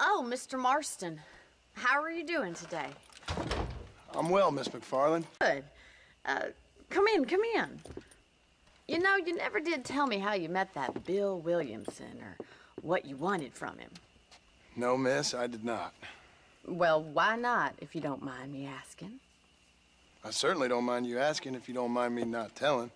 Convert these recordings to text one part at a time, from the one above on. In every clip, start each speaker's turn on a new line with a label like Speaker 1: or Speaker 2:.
Speaker 1: Oh, Mr. Marston. How are you doing today?
Speaker 2: I'm well, Miss McFarland.
Speaker 1: Good. Come in. You know, you never did tell me how you met that Bill Williamson or what you wanted from him.
Speaker 2: No, miss, I did not.
Speaker 1: Well, why not, if you don't mind me asking?
Speaker 2: I certainly don't mind you asking if you don't mind me not telling.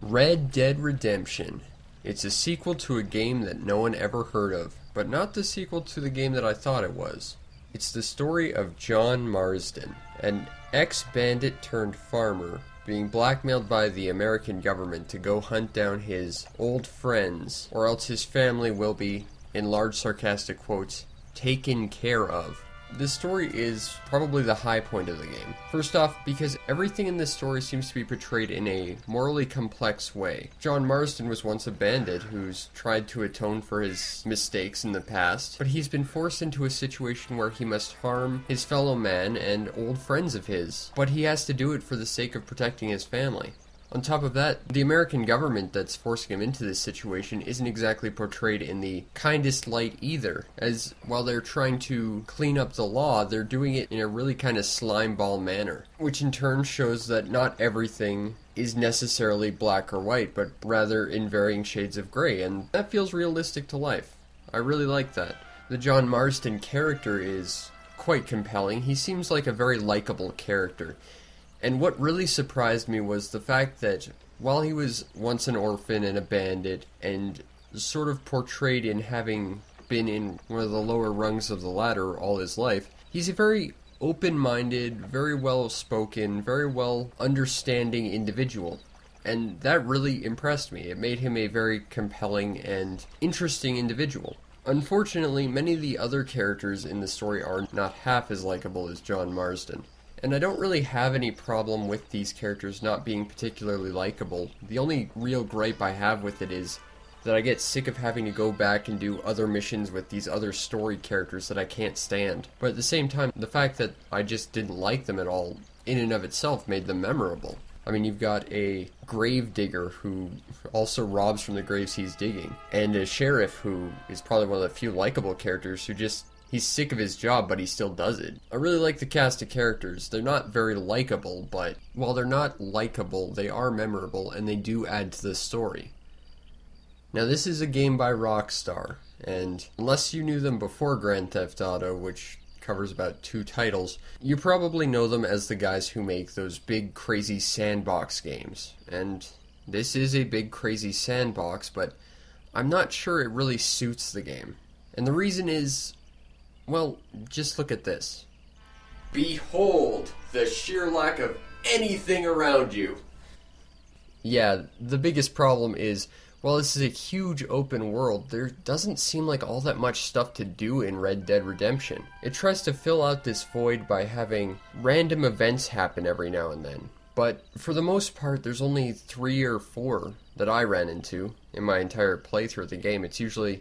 Speaker 3: Red Dead Redemption. It's a sequel to a game that no one ever heard of, but not the sequel to the game that I thought it was. It's the story of John Marsden, an ex-bandit turned farmer being blackmailed by the American government to go hunt down his old friends, or else his family will be, in large sarcastic quotes, taken care of. This story is probably the high point of the game. First off, because everything in this story seems to be portrayed in a morally complex way. John Marsden was once a bandit who's tried to atone for his mistakes in the past, but he's been forced into a situation where he must harm his fellow man and old friends of his, but he has to do it for the sake of protecting his family. On top of that, the American government that's forcing him into this situation isn't exactly portrayed in the kindest light either, as while they're trying to clean up the law, they're doing it in a really kind of slimeball manner, which in turn shows that not everything is necessarily black or white, but rather in varying shades of gray, and that feels realistic to life. I really like that. The John Marsden character is quite compelling. He seems like a very likable character. And what really surprised me was the fact that while he was once an orphan and a bandit and sort of portrayed in having been in one of the lower rungs of the ladder all his life, he's a very open-minded, very well-spoken, very well-understanding individual. And that really impressed me. It made him a very compelling and interesting individual. Unfortunately, many of the other characters in the story are not half as likable as John Marsden. And I don't really have any problem with these characters not being particularly likable. The only real gripe I have with it is that I get sick of having to go back and do other missions with these other story characters that I can't stand. But at the same time, the fact that I just didn't like them at all, in and of itself, made them memorable. I mean, you've got a grave digger who also robs from the graves he's digging, and a sheriff who is probably one of the few likable characters who just... he's sick of his job, but he still does it. I really like the cast of characters. They're not very likable, but while they're not likable, they are memorable, and they do add to the story. Now, this is a game by Rockstar, and unless you knew them before Grand Theft Auto, which covers about 2 titles, you probably know them as the guys who make those big, crazy Sandbox games. And this is a big, crazy sandbox, but I'm not sure it really suits the game. And the reason is... well, just look at this. Behold the sheer lack of anything around you. Yeah, the biggest problem is, while this is a huge open world, there doesn't seem like all that much stuff to do in Red Dead Redemption. It tries to fill out this void by having random events happen every now and then. But for the most part, there's only 3 or 4 that I ran into in my entire playthrough of the game. It's usually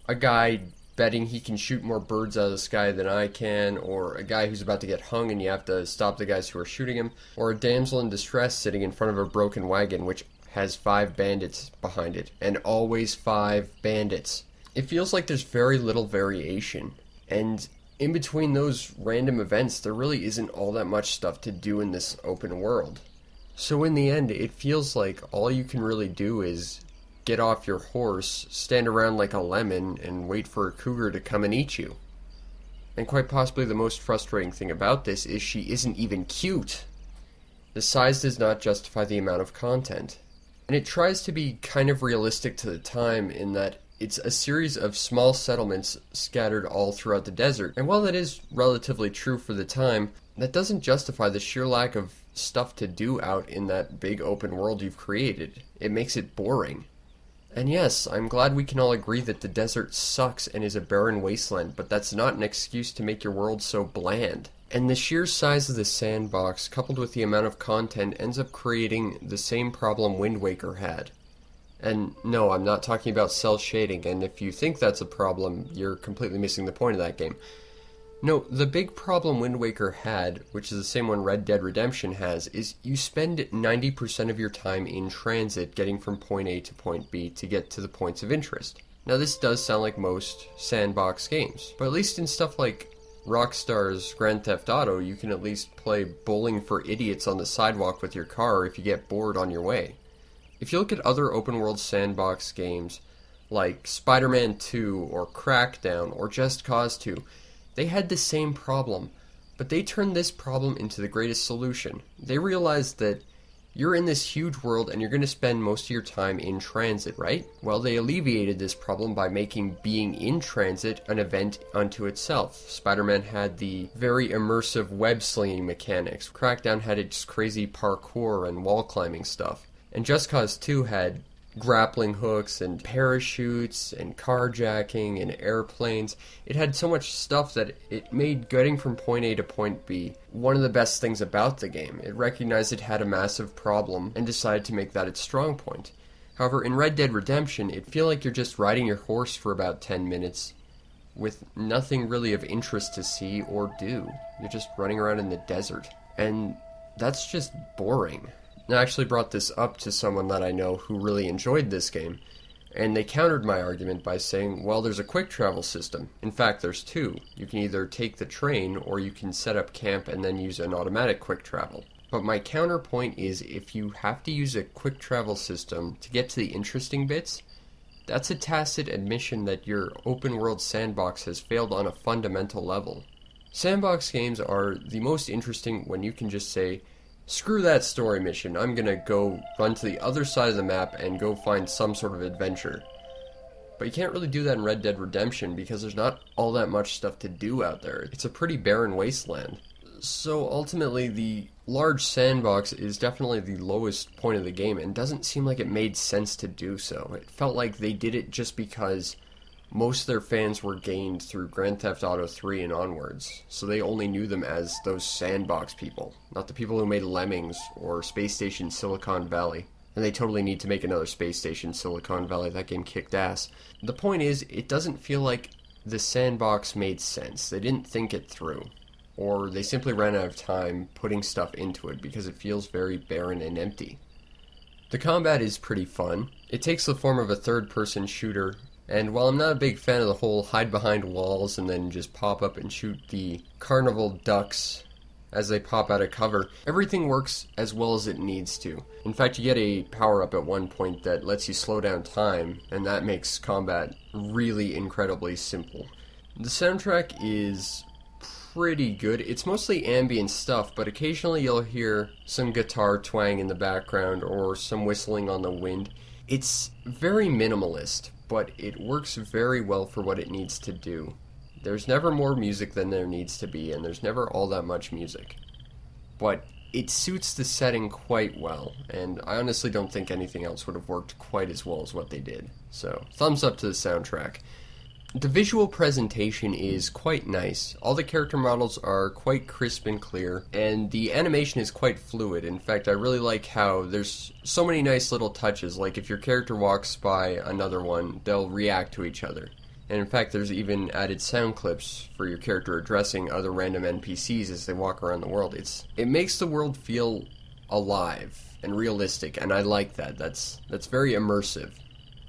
Speaker 3: a guy betting he can shoot more birds out of the sky than I can, or a guy who's about to get hung and you have to stop the guys who are shooting him, or a damsel in distress sitting in front of a broken wagon which has 5 bandits behind it, and always 5 bandits. It feels like there's very little variation, and in between those random events there really isn't all that much stuff to do in this open world. So in the end, it feels like all you can really do is get off your horse, stand around like a lemon, and wait for a cougar to come and eat you. And quite possibly the most frustrating thing about this is she isn't even cute. The size does not justify the amount of content. And it tries to be kind of realistic to the time in that it's a series of small settlements scattered all throughout the desert. And while that is relatively true for the time, that doesn't justify the sheer lack of stuff to do out in that big open world you've created. It makes it boring. And yes, I'm glad we can all agree that the desert sucks and is a barren wasteland, but that's not an excuse to make your world so bland. And the sheer size of the sandbox, coupled with the amount of content, ends up creating the same problem Wind Waker had. And no, I'm not talking about cell shading, and if you think that's a problem, you're completely missing the point of that game. No, the big problem Wind Waker had, which is the same one Red Dead Redemption has, is you spend 90% of your time in transit getting from point A to point B to get to the points of interest. Now this does sound like most Sandbox games, but at least in stuff like Rockstar's Grand Theft Auto, you can at least play bowling for idiots on the sidewalk with your car if you get bored on your way. If you look at other open-world Sandbox games, like Spider-Man 2 or Crackdown or Just Cause 2, they had the same problem, but they turned this problem into the greatest solution. They realized that you're in this huge world and you're going to spend most of your time in transit, right? Well, they alleviated this problem by making being in transit an event unto itself. Spider-Man had the very immersive web-slinging mechanics. Crackdown had its crazy parkour and wall climbing stuff. And Just Cause 2 had grappling hooks and parachutes and carjacking and airplanes. It had so much stuff that it made getting from point A to point B one of the best things about the game. It recognized it had a massive problem and decided to make that its strong point. However, in Red Dead Redemption, it feels like you're just riding your horse for about 10 minutes with nothing really of interest to see or do. You're just running around in the desert. And that's just boring. I actually brought this up to someone that I know who really enjoyed this game, and they countered my argument by saying, well, there's a quick travel system. In fact, there's two. You can either take the train, or you can set up camp and then use an automatic quick travel. But my counterpoint is, if you have to use a quick travel system to get to the interesting bits, that's a tacit admission that your open world sandbox has failed on a fundamental level. Sandbox games are the most interesting when you can just say, screw that story mission, I'm gonna go run to the other side of the map and go find some sort of adventure. But you can't really do that in Red Dead Redemption because there's not all that much stuff to do out there. It's a pretty barren wasteland. So ultimately, the large sandbox is definitely the lowest point of the game and doesn't seem like it made sense to do so. It felt like they did it just because most of their fans were gained through Grand Theft Auto 3 and onwards, so they only knew them as those sandbox people, not the people who made Lemmings or Space Station Silicon Valley. And they totally need to make another Space Station Silicon Valley. That game kicked ass. The point is, it doesn't feel like the sandbox made sense. They didn't think it through. Or they simply ran out of time putting stuff into it because it feels very barren and empty. The combat is pretty fun. It takes the form of a third-person shooter. And while I'm not a big fan of the whole hide behind walls and then just pop up and shoot the carnival ducks as they pop out of cover, everything works as well as it needs to. In fact, you get a power-up at one point that lets you slow down time, and that makes combat really incredibly simple. The soundtrack is pretty good. It's mostly ambient stuff, but occasionally you'll hear some guitar twang in the background or some whistling on the wind. It's very minimalist, but it works very well for what it needs to do. There's never more music than there needs to be, and there's never all that much music. But it suits the setting quite well, and I honestly don't think anything else would have worked quite as well as what they did. So, thumbs up to the soundtrack. The visual presentation is quite nice. All the character models are quite crisp and clear, and the animation is quite fluid. In fact, I really like how there's so many nice little touches, like if your character walks by another one, they'll react to each other. And in fact, there's even added sound clips for your character addressing other random NPCs as they walk around the world. It makes the world feel alive and realistic, and I like that. That's very immersive.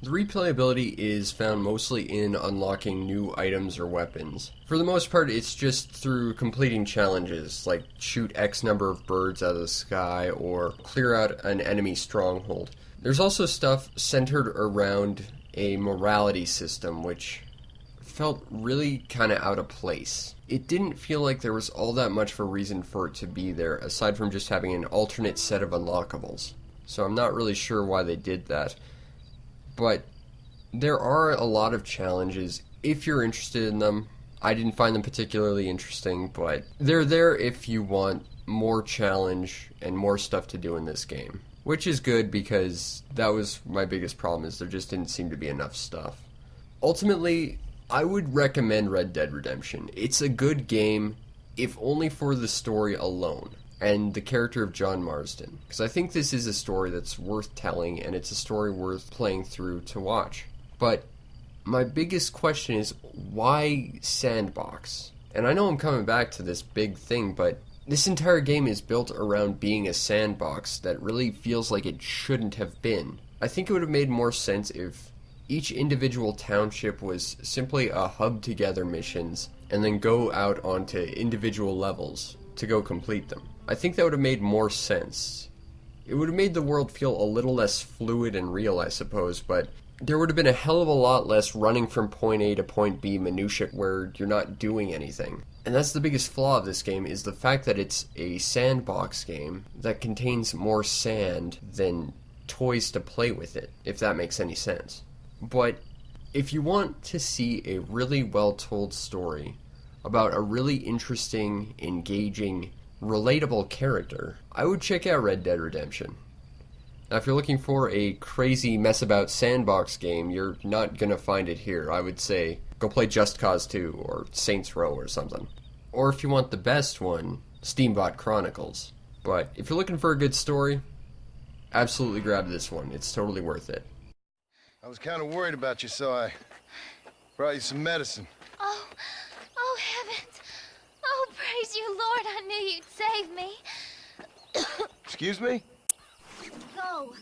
Speaker 3: The replayability is found mostly in unlocking new items or weapons. For the most part, it's just through completing challenges, like shoot X number of birds out of the sky or clear out an enemy stronghold. There's also stuff centered around a morality system, which felt really kind of out of place. It didn't feel like there was all that much of a reason for it to be there, aside from just having an alternate set of unlockables. So I'm not really sure why they did that. But there are a lot of challenges if you're interested in them. I didn't find them particularly interesting, but they're there if you want more challenge and more stuff to do in this game. Which is good because that was my biggest problem, is there just didn't seem to be enough stuff. Ultimately, I would recommend Red Dead Redemption. It's a good game, if only for the story alone. And the character of John Marsden. Because I think this is a story that's worth telling, and it's a story worth playing through to watch. But my biggest question is, why Sandbox? And I know I'm coming back to this big thing, but this entire game is built around being a sandbox that really feels like it shouldn't have been. I think it would have made more sense if Each individual township was simply a hub together missions, and then go out onto individual levels to go complete them. I think that would have made more sense. It would have made the world feel a little less fluid and real, I suppose, but there would have been a hell of a lot less running from point A to point B minutia where you're not doing anything. And that's the biggest flaw of this game, is the fact that it's a sandbox game that contains more sand than toys to play with it, if that makes any sense. But if you want to see a really well-told story about a really interesting, engaging, relatable character, I would check out Red Dead Redemption. Now, if you're looking for a crazy mess about sandbox game, you're not gonna find it here. I would say go play Just Cause 2 or Saints Row or something. Or if you want the best one, Steambot Chronicles. But if you're looking for a good story, absolutely grab this one. It's totally worth it.
Speaker 2: I was kind of worried about you, so I brought you some medicine.
Speaker 4: Oh, oh heavens. Oh, praise you, Lord. I knew you'd save me.
Speaker 2: Excuse me?
Speaker 4: Go.